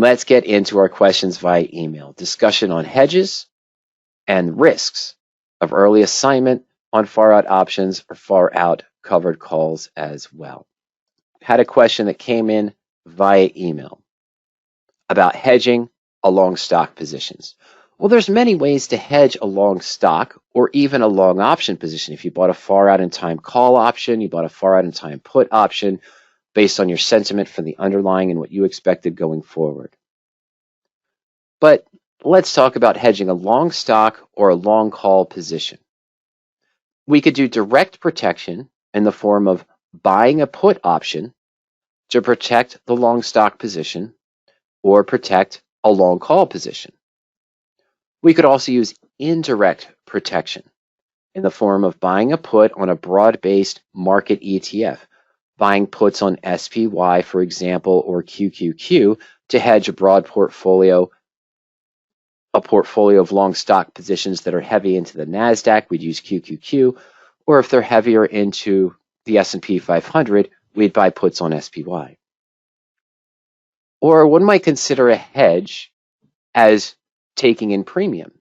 let's get into our questions via email. Discussion on hedges and risks of early assignment on far out options or far out covered calls as well. Had a question that came in via email about hedging along stock positions. Well, there's many ways to hedge a long stock or even a long option position. If you bought a far out in time call option, you bought a far out in time put option based on your sentiment for the underlying and what you expected going forward. But let's talk about hedging a long stock or a long call position. We could do direct protection in the form of buying a put option to protect the long stock position or protect a long call position. We could also use indirect protection in the form of buying a put on a broad-based market ETF, buying puts on SPY, for example, or QQQ to hedge a broad portfolio, a portfolio of long stock positions that are heavy into the NASDAQ, we'd use QQQ, or if they're heavier into the S&P 500, we'd buy puts on SPY. Or one might consider a hedge as taking in premium.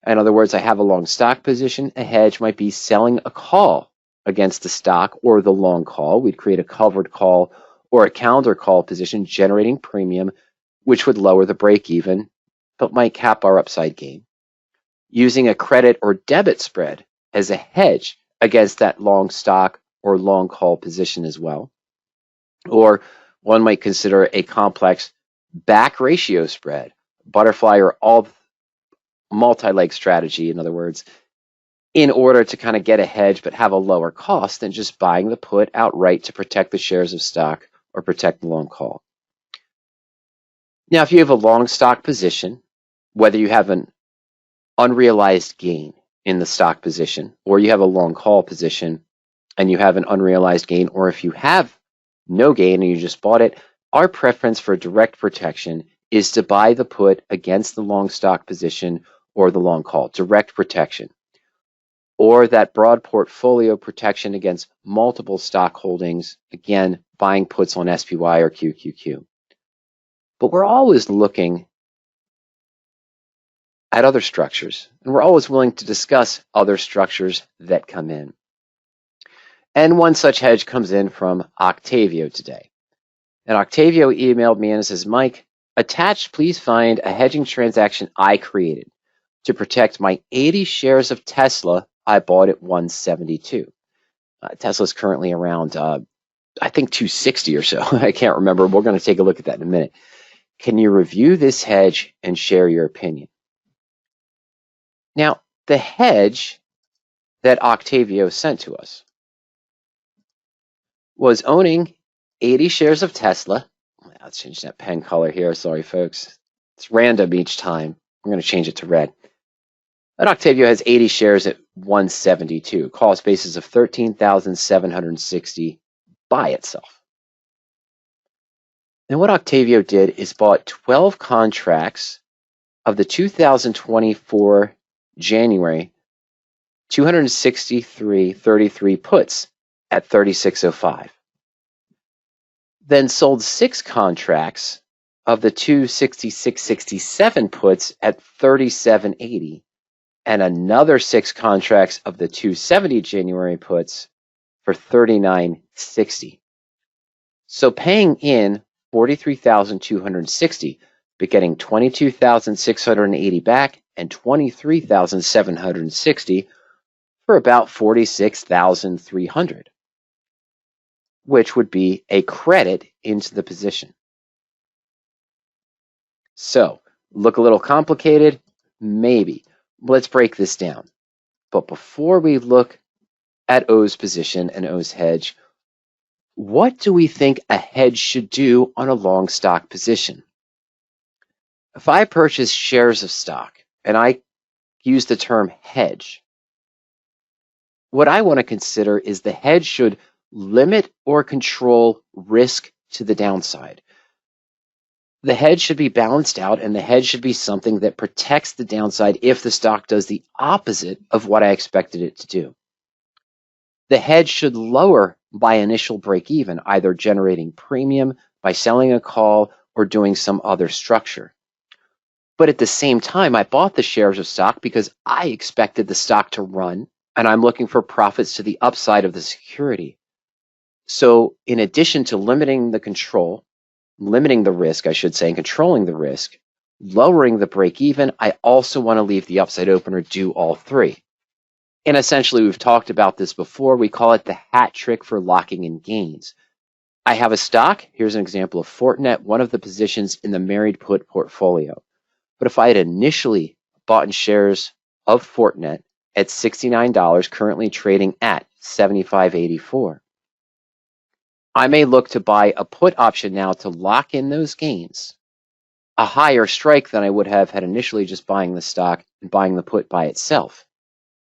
In other words, I have a long stock position. A hedge might be selling a call against the stock or the long call. We'd create a covered call or a calendar call position generating premium, which would lower the break even, but might cap our upside gain. Using a credit or debit spread as a hedge against that long stock or long call position as well. Or one might consider a complex back ratio spread, butterfly or all multi-leg strategy, in other words, in order to kind of get a hedge but have a lower cost than just buying the put outright to protect the shares of stock or protect the long call. Now, if you have a long stock position, whether you have an unrealized gain in the stock position or you have a long call position and you have an unrealized gain, or if you have no gain and you just bought it, our preference for direct protection is to buy the put against the long stock position or the long call, direct protection, or that broad portfolio protection against multiple stock holdings, again, buying puts on SPY or QQQ. But we're always looking at other structures, and we're always willing to discuss other structures that come in. And one such hedge comes in from Octavio today. And Octavio emailed me and says, Mike, attached, please find a hedging transaction I created to protect my 80 shares of Tesla I bought at 172. Tesla's currently around, I think 260 or so. I can't remember. We're going to take a look at that in a minute. Can you review this hedge and share your opinion? Now, the hedge that Octavio sent to us was owning 80 shares of Tesla. Let's change that pen color here. Sorry, folks. It's random each time. I'm going to change it to red. And Octavio has 80 shares at 172, cost basis of $13,760 by itself. And what Octavio did is bought 12 contracts of the 2024 January 263.33 puts at 36.05. Then sold 6 contracts of the 266.67 puts at 37.80, and another 6 contracts of the 270 January puts for 39.60. So paying in $43,260, but getting $22,680 back and $23,760 for about $46,300, which would be a credit into the position. So, look a little complicated? Maybe. Let's break this down. But before we look at O's position and O's hedge, what do we think a hedge should do on a long stock position? If I purchase shares of stock and I use the term hedge, what I want to consider is the hedge should limit or control risk to the downside. The hedge should be balanced out, and the hedge should be something that protects the downside if the stock does the opposite of what I expected it to do. The hedge should lower by initial break even, either generating premium by selling a call or doing some other structure. But at the same time, I bought the shares of stock because I expected the stock to run, and I'm looking for profits to the upside of the security. So in addition to limiting the risk, I should say, and controlling the risk, lowering the break even, I also want to leave the upside open or do all three. And essentially, we've talked about this before. We call it the hat trick for locking in gains. I have a stock. Here's an example of Fortinet, one of the positions in the married put portfolio. But if I had initially bought in shares of Fortinet at $69, currently trading at $75.84, I may look to buy a put option now to lock in those gains, a higher strike than I would have had initially just buying the stock and buying the put by itself.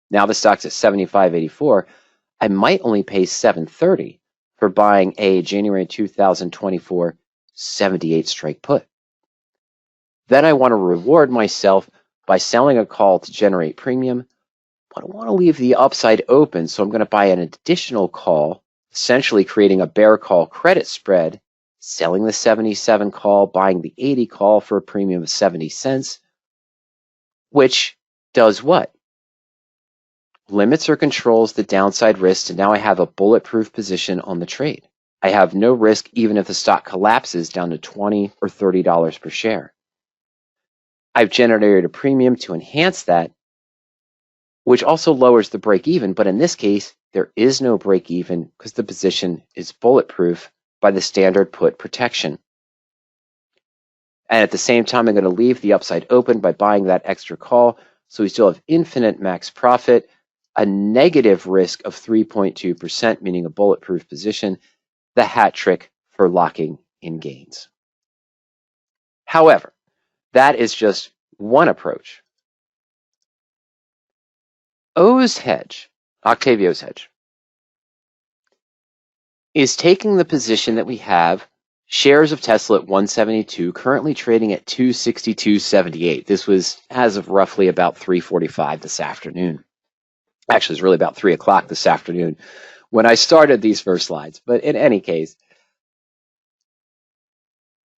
Now the stock's at $75.84. I might only pay $7.30 for buying a January 2024 78 strike put. Then I want to reward myself by selling a call to generate premium, but I want to leave the upside open, so I'm going to buy an additional call, essentially creating a bear call credit spread, selling the 77 call, buying the 80 call for a premium of 70 cents, which does what? Limits or controls the downside risk, and now I have a bulletproof position on the trade. I have no risk even if the stock collapses down to $20 or $30 per share. I've generated a premium to enhance that, which also lowers the break even, but in this case, there is no break even because the position is bulletproof by the standard put protection. And at the same time, I'm going to leave the upside open by buying that extra call, so we still have infinite max profit, a negative risk of 3.2%, meaning a bulletproof position, the hat trick for locking in gains. However, that is just one approach. Octavio's hedge, is taking the position that we have, shares of Tesla at 172, currently trading at 262.78. This was as of roughly about 3:45 this afternoon. Actually, it's really about 3 o'clock this afternoon when I started these first slides. But in any case,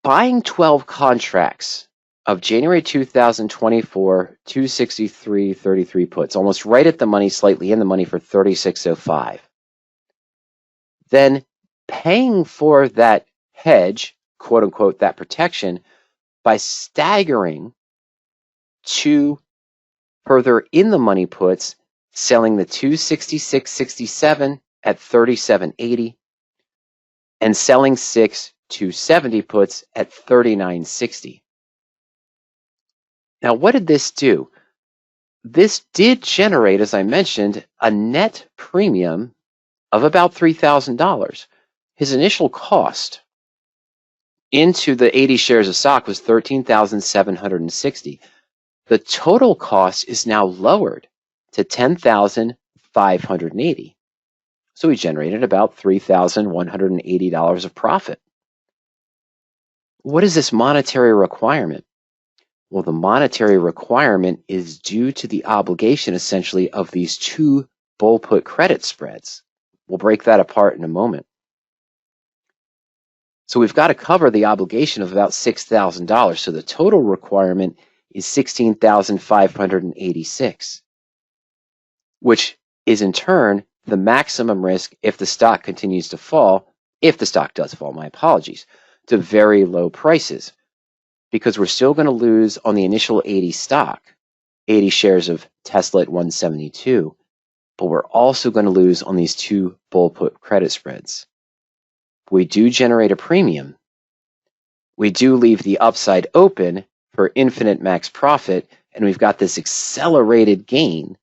buying 12 contracts of January 2024 263.33 puts, almost right at the money, slightly in the money for 36.05. Then paying for that hedge, quote unquote, that protection, by staggering two further in the money puts, selling the 266.67 at 37.80 and selling 6 270 puts at 39.60. Now, what did this do? This did generate, as I mentioned, a net premium of about $3,000. His initial cost into the 80 shares of stock was $13,760. The total cost is now lowered to $10,580. So we generated about $3,180 of profit. What is this monetary requirement? Well, the monetary requirement is due to the obligation, essentially, of these two bull put credit spreads. We'll break that apart in a moment. So we've got to cover the obligation of about $6,000. So the total requirement is $16,586, which is in turn the maximum risk if the stock continues to fall, if the stock does fall, my apologies, to very low prices, because we're still going to lose on the initial 80 stock, 80 shares of Tesla at 172, but we're also going to lose on these two bull put credit spreads. We do generate a premium. We do leave the upside open for infinite max profit, and we've got this accelerated gain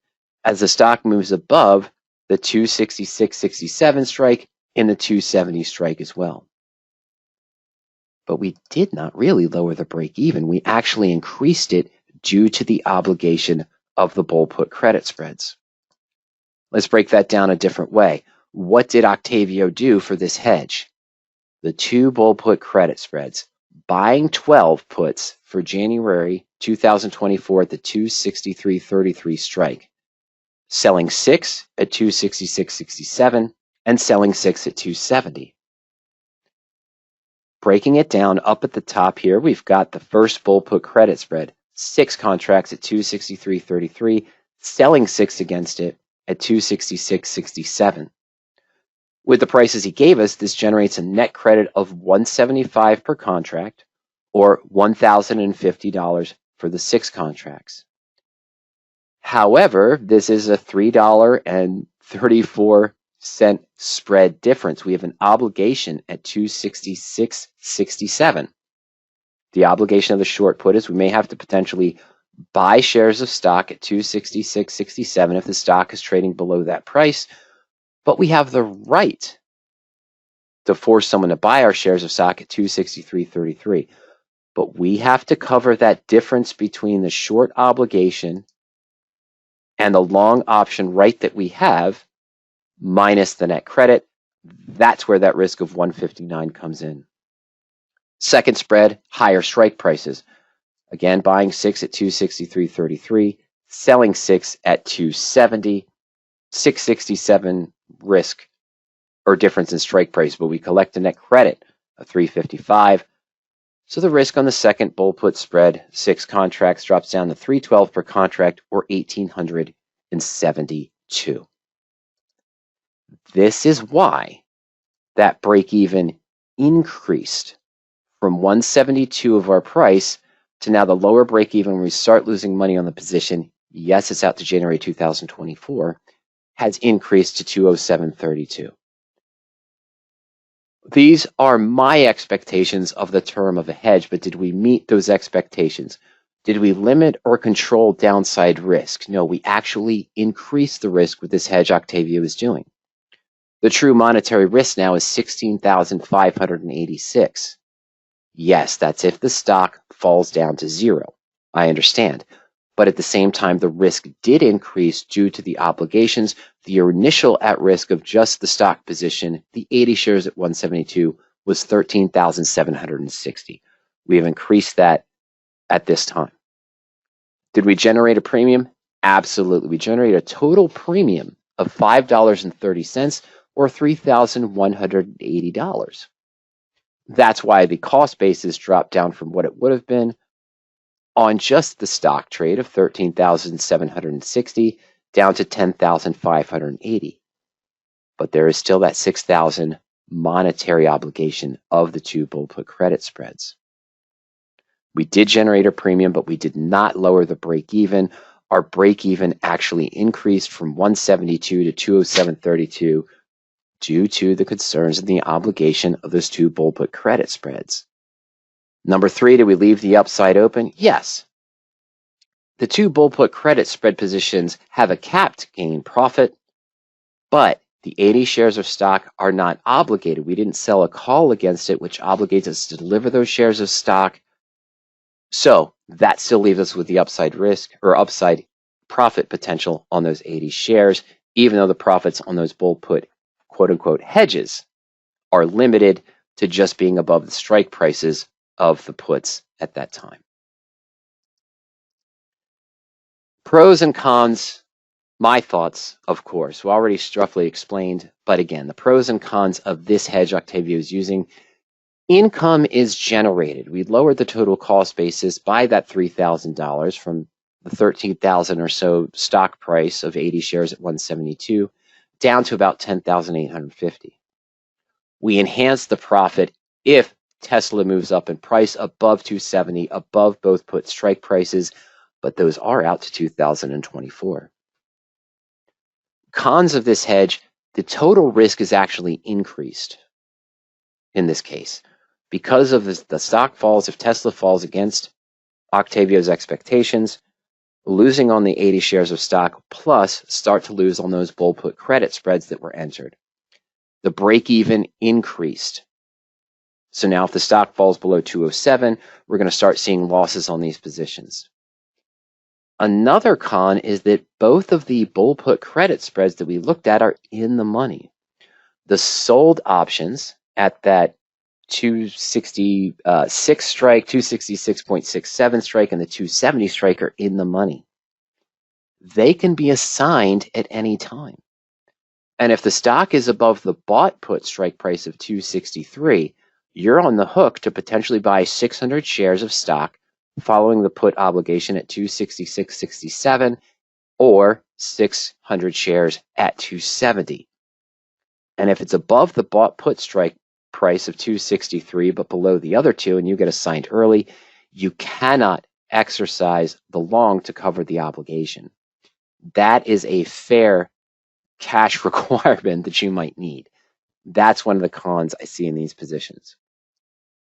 as the stock moves above the 266.67 strike and the 270 strike as well. But we did not really lower the break even. We actually increased it due to the obligation of the bull put credit spreads. Let's break that down a different way. What did Octavio do for this hedge? The two bull put credit spreads, buying 12 puts for January 2024 at the 263.33 strike, selling 6 at 266.67, and selling 6 at 270. Breaking it down, up at the top here, we've got the first Bull Put Credit Spread, 6 contracts at 263.33, selling 6 against it at 266.67. With the prices he gave us, this generates a net credit of $175 per contract, or $1,050 for the 6 contracts. However, this is a $3.34 spread difference. We have an obligation at 266.67. The obligation of the short put is we may have to potentially buy shares of stock at 266.67 if the stock is trading below that price, but we have the right to force someone to buy our shares of stock at 263.33. But we have to cover that difference between the short obligation and the long option right that we have minus the net credit. That's where that risk of 159 comes in. Second spread, higher strike prices. Again, buying 6 at 263.33, selling 6 at 270, 667 risk or difference in strike price, but we collect a net credit of 355. So the risk on the second bull put spread, 6 contracts, drops down to 312 per contract, or 1,872. This is why that break even increased from 172 of our price to now the lower break even when we start losing money on the position. Yes, it's out to January 2024, has increased to 207.32. These are my expectations of the term of a hedge, but did we meet those expectations? Did we limit or control downside risk? No, we actually increased the risk with this hedge Octavio is doing. The true monetary risk now is 16,586. Yes, that's if the stock falls down to 0. I understand. But at the same time, the risk did increase due to the obligations. The initial at risk of just the stock position, the 80 shares at 172, was 13,760. We have increased that at this time. Did we generate a premium? Absolutely. We generated a total premium of $5.30 or $3,180. That's why the cost basis dropped down from what it would have been on just the stock trade of 13,760 down to 10,580. But there is still that 6,000 monetary obligation of the 2 bull put credit spreads. We did generate a premium, but we did not lower the break even. Our break even actually increased from 172 to 207.32 due to the concerns and the obligation of those 2 bull put credit spreads. Number 3, did we leave the upside open? Yes. The 2 bull put credit spread positions have a capped gain profit, but the 80 shares of stock are not obligated. We didn't sell a call against it, which obligates us to deliver those shares of stock. So that still leaves us with the upside risk or upside profit potential on those 80 shares, even though the profits on those bull put quote unquote hedges are limited to just being above the strike prices of the puts at that time. Pros and cons, my thoughts, of course, we already roughly explained, but again, the pros and cons of this hedge Octavio is using. Income is generated. We lowered the total cost basis by that $3,000 from the 13,000 or so stock price of 80 shares at 172 down to about 10,850. We enhance the profit if Tesla moves up in price above 270, above both put strike prices, but those are out to 2024. Cons of this hedge, the total risk is actually increased in this case. Because of the stock falls, if Tesla falls against Octavio's expectations, losing on the 80 shares of stock plus start to lose on those bull put credit spreads that were entered. The break even increased. So now if the stock falls below 207, we're going to start seeing losses on these positions. Another con is that both of the bull put credit spreads that we looked at are in the money. The sold options at that 266 strike, 266.67 strike, and the 270 strike are in the money. They can be assigned at any time. And if the stock is above the bought put strike price of 263, you're on the hook to potentially buy 600 shares of stock following the put obligation at 266.67 or 600 shares at 270. And if it's above the bought put strike price of 263 but below the other two and you get assigned early, you cannot exercise the long to cover the obligation. That is a fair cash requirement that you might need. That's one of the cons I see in these positions.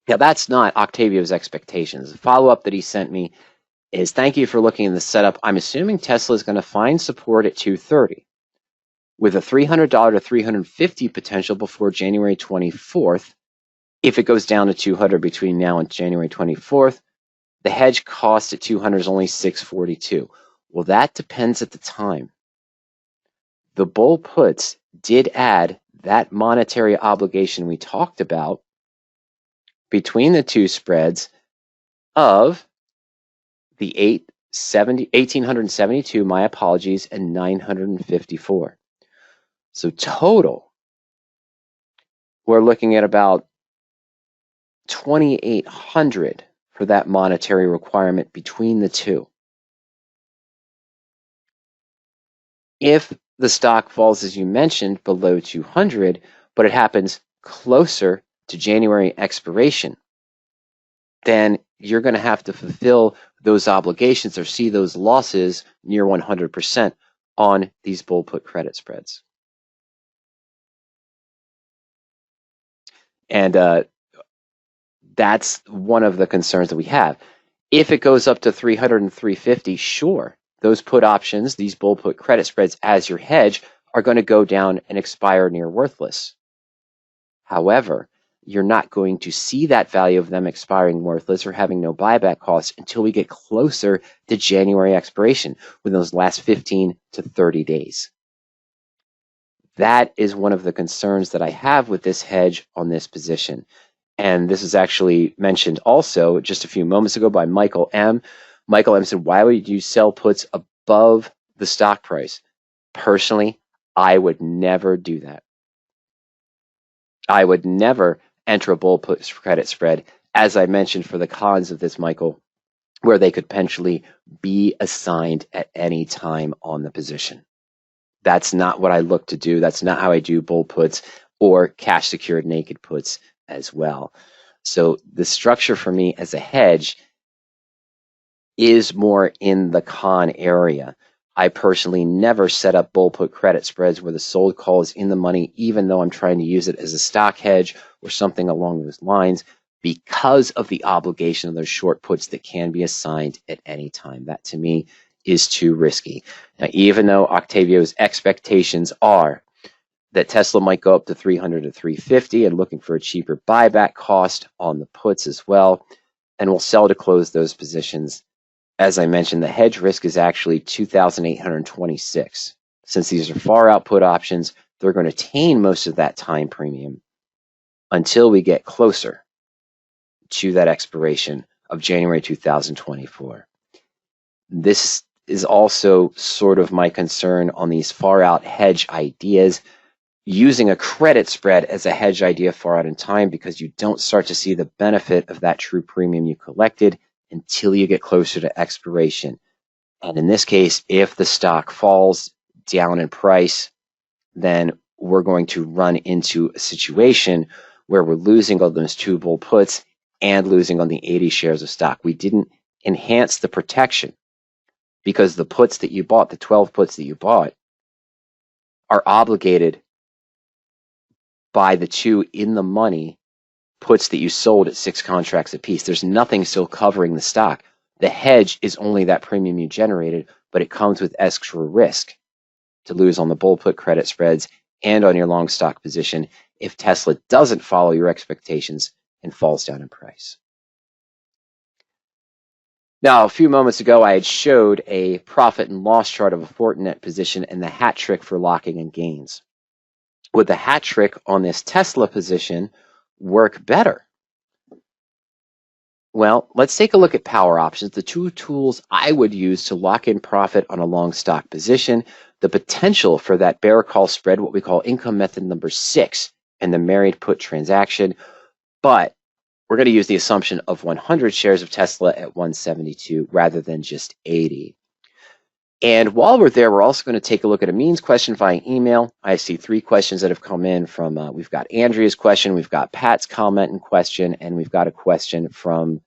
Now, that's not Octavio's expectations. The follow-up that he sent me is, thank you for looking at the setup. I'm assuming Tesla is going to find support at 230 with a $300 to $350 potential before January 24th. If it goes down to 200 between now and January 24th, the hedge cost at 200 is only 642. Well, that depends at the time. The bull puts did add that monetary obligation we talked about between the two spreads of the 1,872, my apologies, and 954. So total, we're looking at about 2,800 for that monetary requirement between the two. If the stock falls, as you mentioned, below 200, but it happens closer to January expiration, then you're going to have to fulfill those obligations or see those losses near 100% on these bull put credit spreads. And that's one of the concerns that we have. If it goes up to 300 and 350, sure, those put options, these bull put credit spreads as your hedge, are going to go down and expire near worthless. However, you're not going to see that value of them expiring worthless or having no buyback costs until we get closer to January expiration within those last 15 to 30 days. That is one of the concerns that I have with this hedge on this position. And this is actually mentioned also just a few moments ago by Michael M. Michael M said, why would you sell puts above the stock price? Personally, I would never do that. I would never enter a bull put credit spread, as I mentioned for the cons of this, Michael, where they could potentially be assigned at any time on the position. That's not what I look to do. That's not how I do bull puts or cash secured naked puts as well. So the structure for me as a hedge is more in the con area. I personally never set up bull put credit spreads where the sold call is in the money, even though I'm trying to use it as a stock hedge or something along those lines, because of the obligation of those short puts that can be assigned at any time. That to me is too risky. Now, even though Octavio's expectations are that Tesla might go up to 300 to 350 and looking for a cheaper buyback cost on the puts as well, and will sell to close those positions. As I mentioned, the hedge risk is actually 2,826. Since these are far out put options, they're going to attain most of that time premium until we get closer to that expiration of January 2024. This is also sort of my concern on these far out hedge ideas, using a credit spread as a hedge idea far out in time, because you don't start to see the benefit of that true premium you collected until you get closer to expiration. And in this case, if the stock falls down in price, then we're going to run into a situation where we're losing on those two bull puts and losing on the 80 shares of stock. We didn't enhance the protection because the puts that you bought, the 12 puts that you bought, are obligated by the two in the money puts that you sold at 6 contracts apiece. There's nothing still covering the stock. The hedge is only that premium you generated, but it comes with extra risk to lose on the bull put credit spreads and on your long stock position if Tesla doesn't follow your expectations and falls down in price. Now, a few moments ago, I had showed a profit and loss chart of a Fortinet position and the hat trick for locking in gains. Would the hat trick on this Tesla position work better? Well, let's take a look at PowerOptions, the two tools I would use to lock in profit on a long stock position, the potential for that bear call spread, what we call income method number 6, and the married put transaction. But we're going to use the assumption of 100 shares of Tesla at 172 rather than just 80. And while we're there, we're also going to take a look at a means question via email. I see 3 questions that have come in from, we've got Andrea's question, we've got Pat's comment and question, and we've got a question from,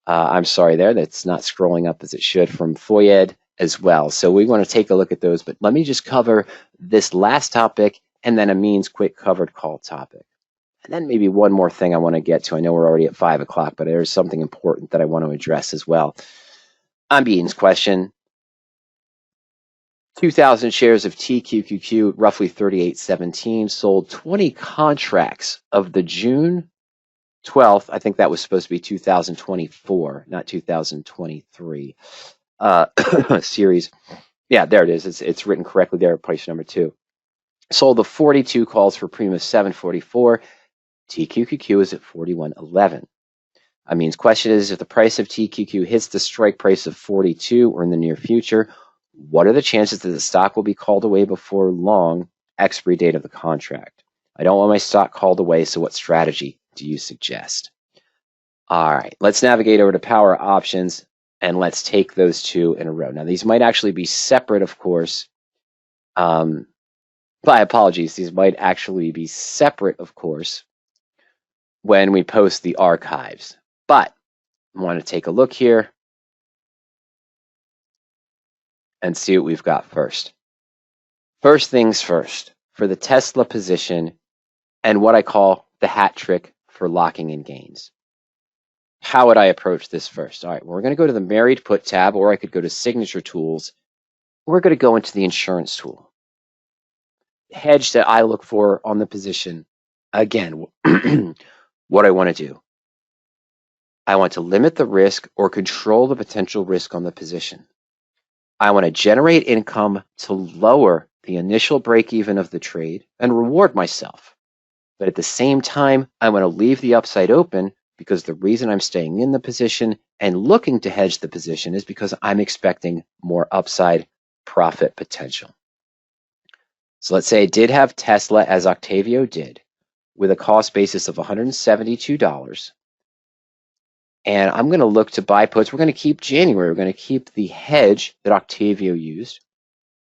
I'm sorry there, that's not scrolling up as it should, from Foyed as well. So we want to take a look at those, but let me just cover this last topic and then a means quick covered call topic. And then maybe one more thing I want to get to. I know we're already at 5 o'clock, but there's something important that I want to address as well. On Bean's question, 2,000 shares of TQQQ, roughly 38.17, sold 20 contracts of the June 12th. I think that was supposed to be 2024, not 2023 series. Yeah, there it is. It's written correctly there at price number 2. Sold the 42 calls for premium of 744. TQQQ is at 41.11. I mean, question is, if the price of TQQ hits the strike price of 42 or in the near future, what are the chances that the stock will be called away before long expiry date of the contract? I don't want my stock called away, so what strategy do you suggest? All right, let's navigate over to Power Options, and let's take those 2 in a row. Now, these might actually be separate, of course. My apologies. These might actually be separate, of course, when we post the archives. But I want to take a look here and see what we've got first. First things first, for the Tesla position and what I call the hat trick for locking in gains. How would I approach this first? All right, well, we're going to go to the Married Put tab, or I could go to Signature Tools. We're going to go into the Insurance tool. Hedge that I look for on the position. Again, what I want to do. I want to limit the risk or control the potential risk on the position. I want to generate income to lower the initial break-even of the trade and reward myself. But at the same time, I want to leave the upside open because the reason I'm staying in the position and looking to hedge the position is because I'm expecting more upside profit potential. So let's say I did have Tesla, as Octavio did, with a cost basis of $172. And I'm going to look to buy puts. We're going to keep January. We're going to keep the hedge that Octavio used.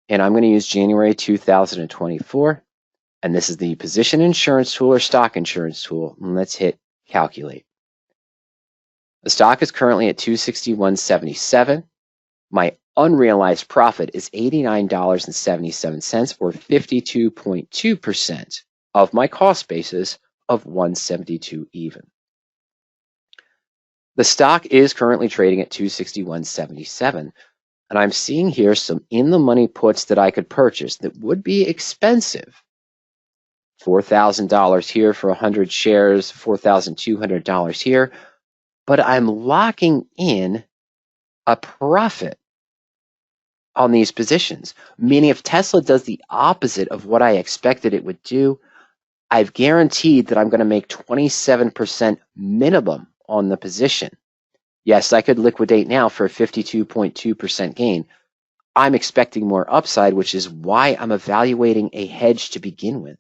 And I'm going to use January 2024. And this is the position insurance tool or stock insurance tool. And let's hit calculate. The stock is currently at $261.77. My unrealized profit is $89.77, or 52.2% of my cost basis of 172 even. The stock is currently trading at $261.77, and I'm seeing here some in-the-money puts that I could purchase that would be expensive. $4,000 here for 100 shares, $4,200 here, but I'm locking in a profit on these positions, meaning if Tesla does the opposite of what I expected it would do, I've guaranteed that I'm going to make 27% minimum on the position. Yes, I could liquidate now for a 52.2% gain. I'm expecting more upside, which is why I'm evaluating a hedge to begin with.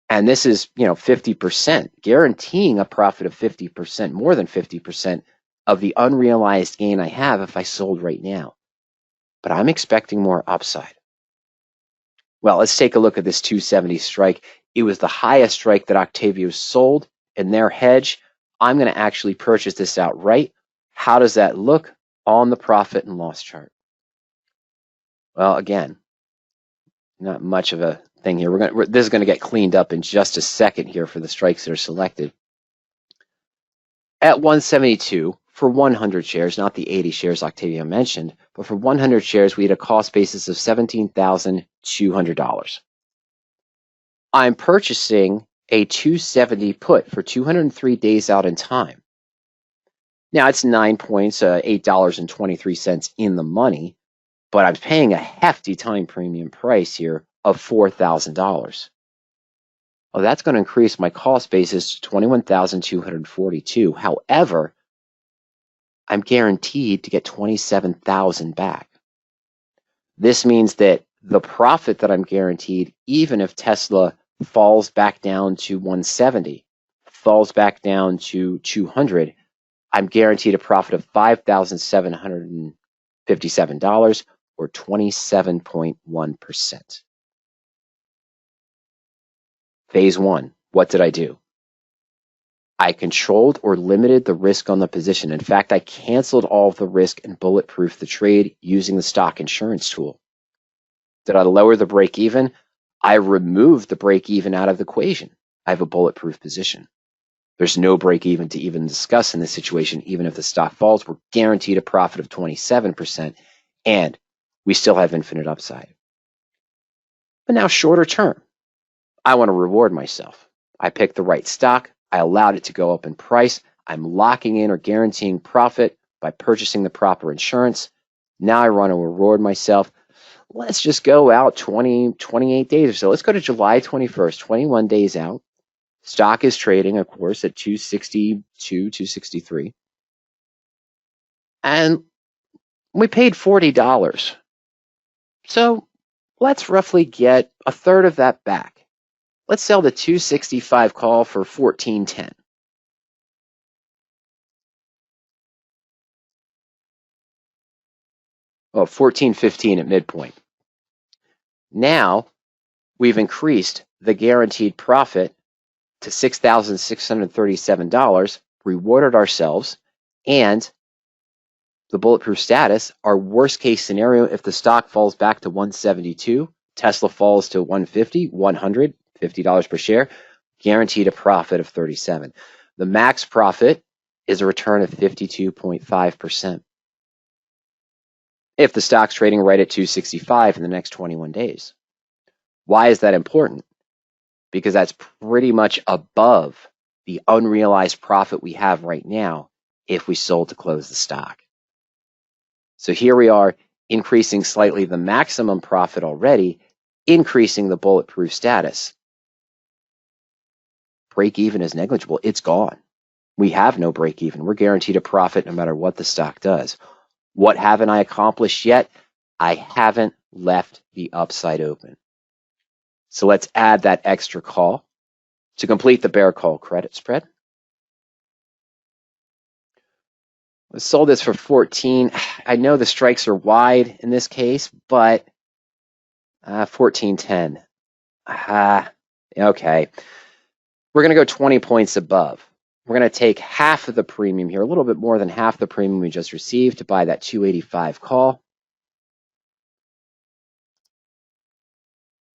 And this is, 50%, guaranteeing a profit of 50%, more than 50% of the unrealized gain I have if I sold right now. But I'm expecting more upside. Well, let's take a look at this 270 strike. It was the highest strike that Octavio sold in their hedge. I'm going to actually purchase this outright. How does that look on the profit and loss chart? Well, again, not much of a thing here. This is going to get cleaned up in just a second here for the strikes that are selected. At 172 for 100 shares, not the 80 shares Octavio mentioned, but for 100 shares, we had a cost basis of $17,200. I'm purchasing a 270 put for 203 days out in time. Now it's 9 points, $8.23 in the money, but I'm paying a hefty time premium price here of $4,000. Well, that's going to increase my cost basis to $21,242. However, I'm guaranteed to get $27,000 back. This means that the profit that I'm guaranteed, even if Tesla falls back down to 170, falls back down to 200, I'm guaranteed a profit of $5,757 or 27.1%. Phase one, what did I do? I controlled or limited the risk on the position. In fact, I canceled all of the risk and bulletproofed the trade using the stock insurance tool. Did I lower the break even? I removed the break even out of the equation. I have a bulletproof position. There's no break even to even discuss in this situation. Even if the stock falls, we're guaranteed a profit of 27%, and we still have infinite upside. But now shorter term, I want to reward myself. I picked the right stock. I allowed it to go up in price. I'm locking in or guaranteeing profit by purchasing the proper insurance. Now I want to reward myself. Let's just go out 28 days or so. Let's go to July 21st, 21 days out. Stock is trading, of course, at 262, 263. And we paid $40. So let's roughly get a third of that back. Let's sell the 265 call for $14.10. Oh, $14.15 at midpoint. Now we've increased the guaranteed profit to $6,637, rewarded ourselves, and the bulletproof status, our worst case scenario, if the stock falls back to 172, Tesla falls to 150, $150 per share, guaranteed a profit of 37. The max profit is a return of 52.5%. If the stock's trading right at 265 in the next 21 days. Why is that important? Because that's pretty much above the unrealized profit we have right now if we sold to close the stock. So here we are increasing slightly the maximum profit already, increasing the bulletproof status. Break even is negligible. It's gone. We have no break even. We're guaranteed a profit no matter what the stock does. What haven't I accomplished yet? I haven't left the upside open. So let's add that extra call to complete the bear call credit spread. I sold this for 14. I know the strikes are wide in this case, but 14.10. Okay. We're going to go 20 points above. We're going to take half of the premium here, a little bit more than half the premium we just received to buy that 285 call.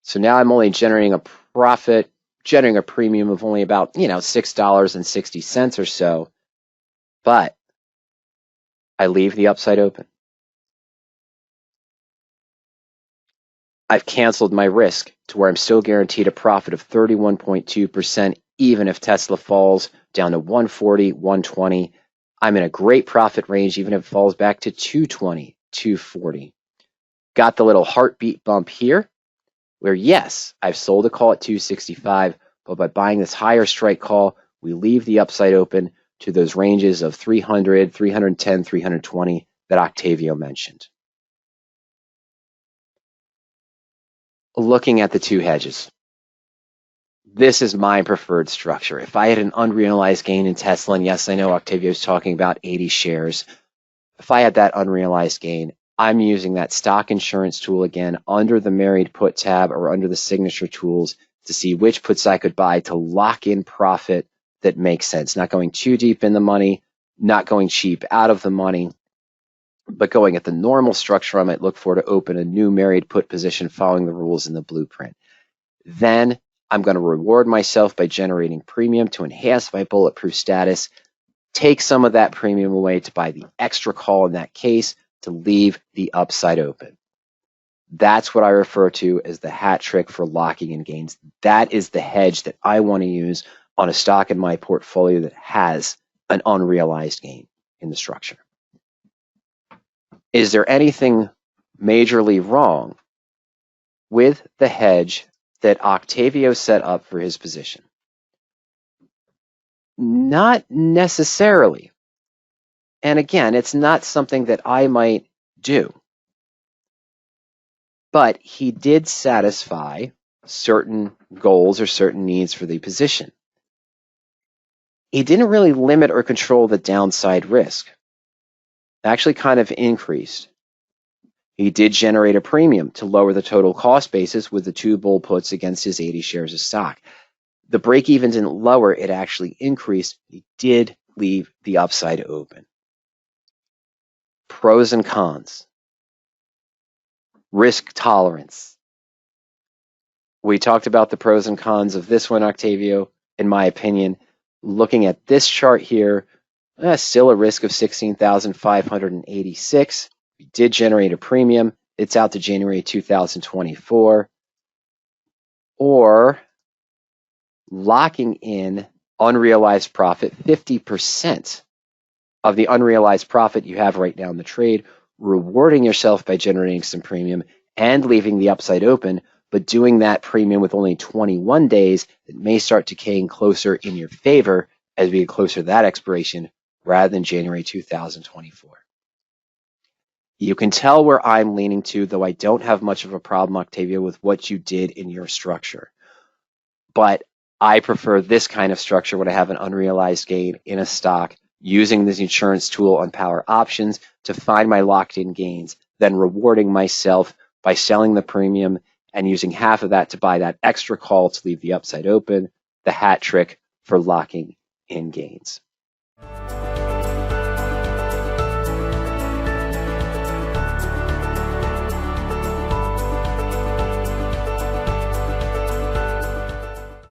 So now I'm only generating a profit, generating a premium of only about, $6.60 or so. But I leave the upside open. I've canceled my risk to where I'm still guaranteed a profit of 31.2%, even if Tesla falls down to 140, 120. I'm in a great profit range, even if it falls back to 220, 240. Got the little heartbeat bump here, where yes, I've sold a call at 265, but by buying this higher strike call, we leave the upside open to those ranges of 300, 310, 320 that Octavio mentioned. Looking at the two hedges, this is my preferred structure. If I had an unrealized gain in Tesla, and yes, I know Octavio's talking about 80 shares. If I had that unrealized gain, I'm using that stock insurance tool again under the married put tab or under the signature tools to see which puts I could buy to lock in profit that makes sense. Not going too deep in the money, not going cheap out of the money, but going at the normal structure I might look for to open a new married put position following the rules in the blueprint. Then I'm going to reward myself by generating premium to enhance my bulletproof status, take some of that premium away to buy the extra call in that case to leave the upside open. That's what I refer to as the hat trick for locking in gains. That is the hedge that I want to use on a stock in my portfolio that has an unrealized gain in the structure. Is there anything majorly wrong with the hedge that Octavio set up for his position? Not necessarily. And again, it's not something that I might do. But he did satisfy certain goals or certain needs for the position. he didn't really limit or control the downside risk. It actually kind of increased. He did generate a premium to lower the total cost basis with the 2 bull puts against his 80 shares of stock. The break even didn't lower, it actually increased. He did leave the upside open. Pros and cons. Risk tolerance. We talked about the pros and cons of this one, Octavio. In my opinion, looking at this chart here, still a risk of 16,586. We did generate a premium. It's out to January 2024. Or locking in unrealized profit, 50% of the unrealized profit you have right now in the trade, rewarding yourself by generating some premium and leaving the upside open, but doing that premium with only 21 days that may start decaying closer in your favor as we get closer to that expiration rather than January 2024. You can tell where I'm leaning to, though I don't have much of a problem, Octavio, with what you did in your structure. But I prefer this kind of structure when I have an unrealized gain in a stock, using this insurance tool on PowerOptions to find my locked-in gains, then rewarding myself by selling the premium and using half of that to buy that extra call to leave the upside open, the hat trick for locking in gains.